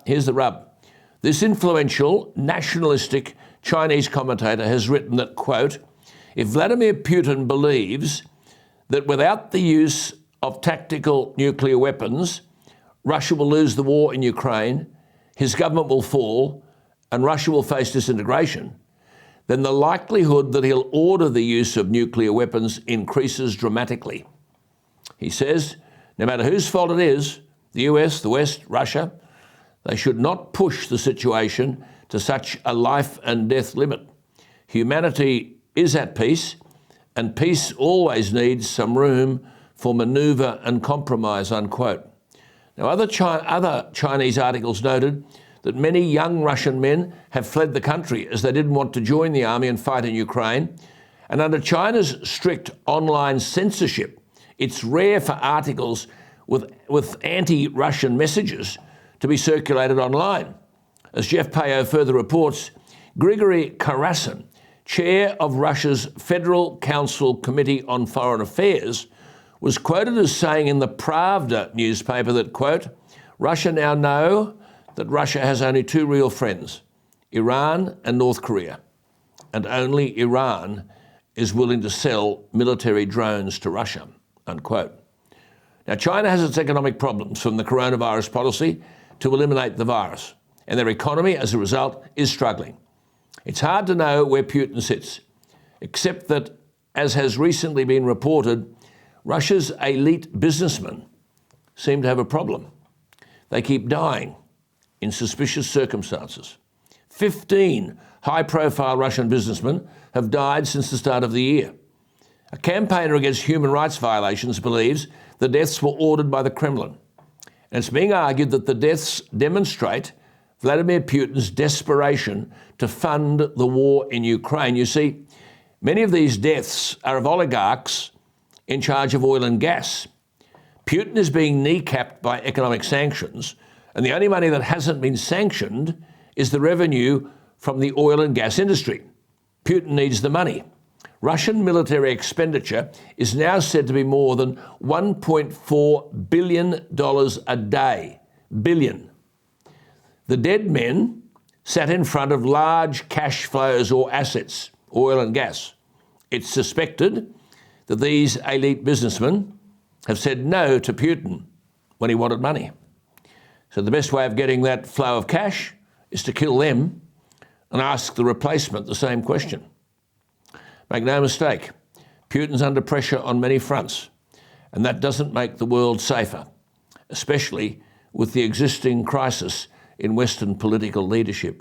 here's the rub. This influential, nationalistic Chinese commentator has written that, quote, if Vladimir Putin believes that without the use of tactical nuclear weapons, Russia will lose the war in Ukraine, his government will fall, and Russia will face disintegration, then the likelihood that he'll order the use of nuclear weapons increases dramatically. He says, no matter whose fault it is, the US, the West, Russia, they should not push the situation to such a life and death limit. Humanity is at peace, and peace always needs some room for manoeuvre and compromise, unquote. Now, other Chinese articles noted that many young Russian men have fled the country as they didn't want to join the army and fight in Ukraine. And under China's strict online censorship, it's rare for articles with anti-Russian messages to be circulated online. As Jeff Payo further reports, Grigory Karasin, chair of Russia's Federal Council Committee on Foreign Affairs, was quoted as saying in the Pravda newspaper that, quote, Russia now know that Russia has only two real friends, Iran and North Korea, and only Iran is willing to sell military drones to Russia, unquote. Now, China has its economic problems from the coronavirus policy to eliminate the virus, and their economy, as a result, is struggling. It's hard to know where Putin sits, except that, as has recently been reported, Russia's elite businessmen seem to have a problem. They keep dying in suspicious circumstances. 15 high-profile Russian businessmen have died since the start of the year. A campaigner against human rights violations believes the deaths were ordered by the Kremlin. And it's being argued that the deaths demonstrate Vladimir Putin's desperation to fund the war in Ukraine. You see, many of these deaths are of oligarchs in charge of oil and gas. Putin is being kneecapped by economic sanctions, and the only money that hasn't been sanctioned is the revenue from the oil and gas industry. Putin needs the money. Russian military expenditure is now said to be more than $1.4 billion a day. Billion. The dead men sat in front of large cash flows or assets, oil and gas. It's suspected that these elite businessmen have said no to Putin when he wanted money. So the best way of getting that flow of cash is to kill them and ask the replacement the same question. Make no mistake, Putin's under pressure on many fronts, and that doesn't make the world safer, especially with the existing crisis in Western political leadership.